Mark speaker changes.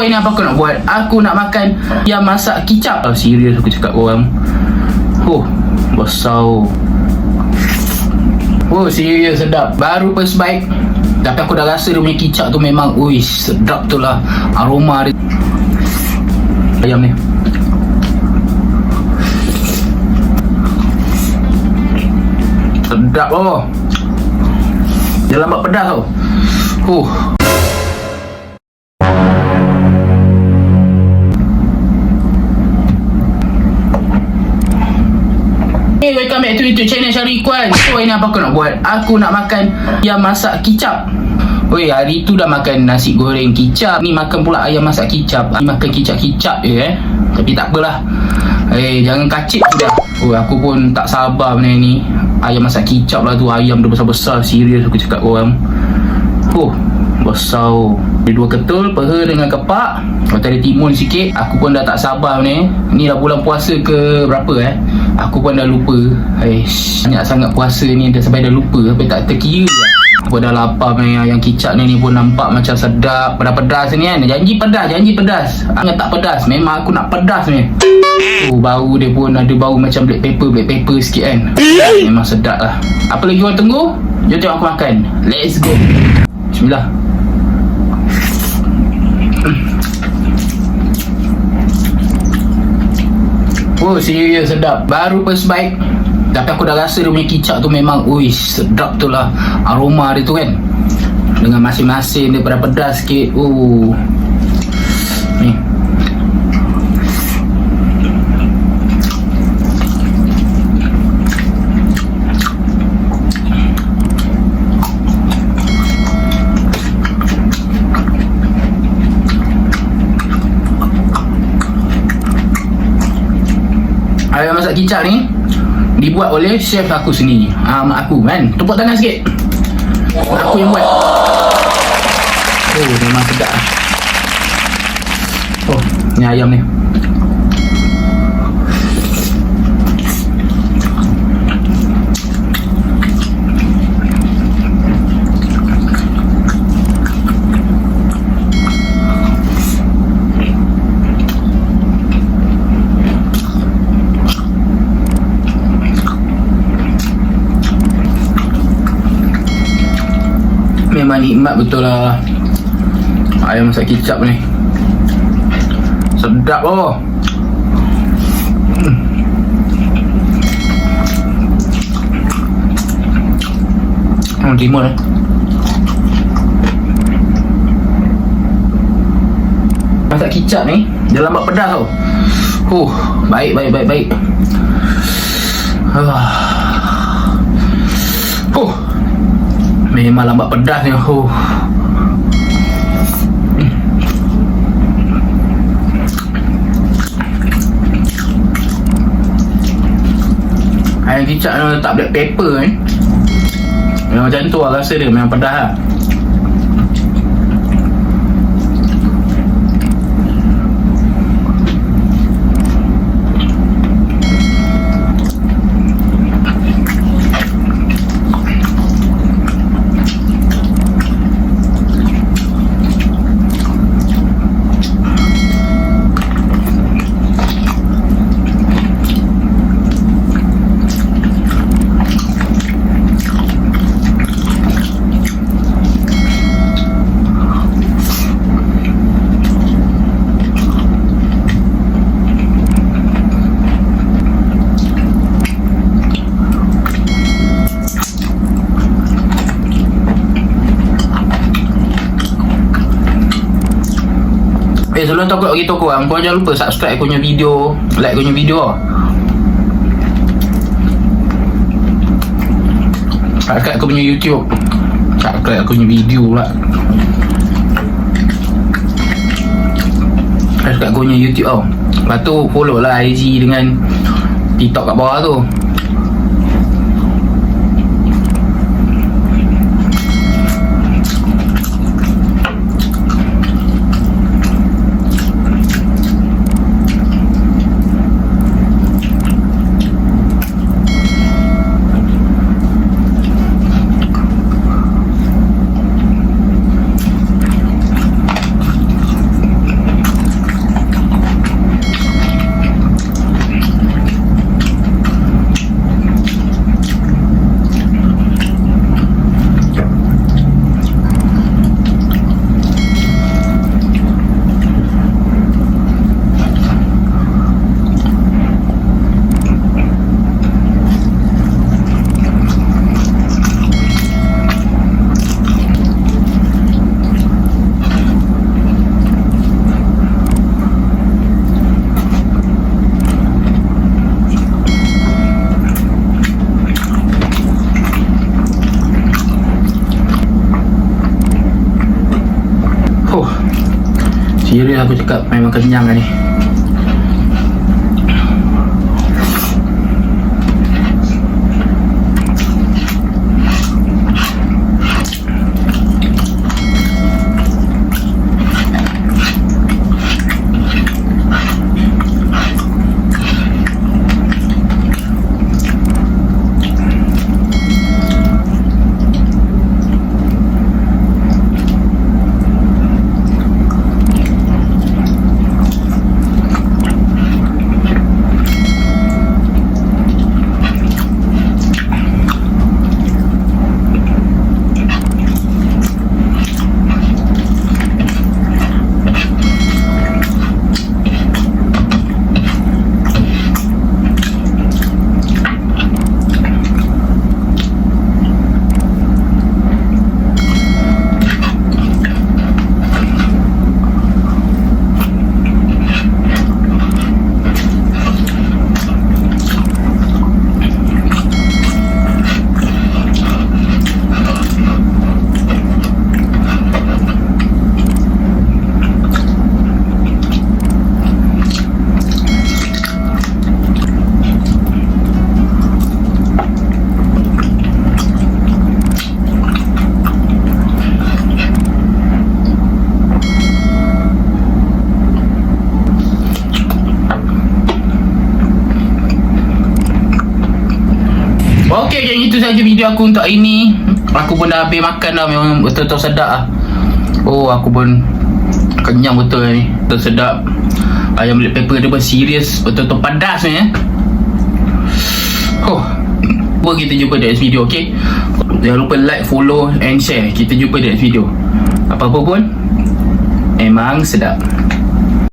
Speaker 1: Oi, ni apa aku nak buat? Aku nak makan yang masak kicap. Serius aku cakap korang. Besar. Serius sedap. Baru first bite, tapi aku dah rasa dia punya kicap tu memang sedap tu lah. Aroma dia. Ayam ni sedap dia lambat pedas tau. Hey, welcome back to YouTube channel Syarif Kwan. Ni apa aku nak buat? Aku nak makan yang masak kicap. Hari tu dah makan nasi goreng kicap, ni makan pula ayam masak kicap. Ni makan kicap-kicap je tapi tak apalah. Jangan kacip sudah. Aku pun tak sabar benda ni. Ayam masak kicap lah tu, ayam dia besar-besar. Serius aku cakap korang. Besar. Dia dua ketul, peha dengan kepak. Kalau tak ada timun sikit. Aku pun dah tak sabar ni. Ni dah bulan puasa ke berapa aku pun dah lupa. Banyak sangat puasa ni dah sampai dah lupa. Sampai tak terkira lah. Aku dah lapar ni. Yang kicap ni pun nampak macam sedap. Pedas-pedas ni kan. Janji pedas. Hanya tak pedas. Memang aku nak pedas ni. Bau dia pun ada bau macam black pepper sikit kan. Memang sedap lah. Apa lagi korang tunggu? Jom tengok aku makan. Let's go. Bismillah. Serius sedap. Baru first bite, tapi aku dah rasa dia punya kicap tu memang sedap tu lah. Aroma dia tu kan, dengan masin-masin daripada pedas sikit. Ni ayam masak kicap ni dibuat oleh chef aku sendiri. Mak aku kan. Tepuk tangan sikit. Aku yang buat. Memang sedap lah. Ni ayam ni. Memang nikmat betul lah ayam masak kicap ni. Sedap timun masak kicap ni dia lambat pedas tau. Baik. Memang lambat pedas ni. Ayam kicap tak black pepper ni. Memang macam tu lah rasa dia. Memang pedas lah. Sebelum tu aku nak beritahu korang, jangan lupa subscribe aku punya video, like aku punya video. Subscribe aku punya YouTube, subscribe aku punya video pula. Subscribe aku punya YouTube tau. Lepas tu follow lah IG dengan TikTok kat bawah tu. Serius aku cakap, memang kenyang lah ni. Okey geng, itu saja video aku untuk hari ni. Aku pun dah habis makan dah, memang betul-betul sedap lah. Oh, aku pun kenyang betul ni. Betul sedap. Ayam black pepper dia pun serius, betul-betul padas ni Oh. Kita jumpa di next video, okey? Jangan lupa like, follow and share. Kita jumpa di next video. Apa-apa pun memang sedap.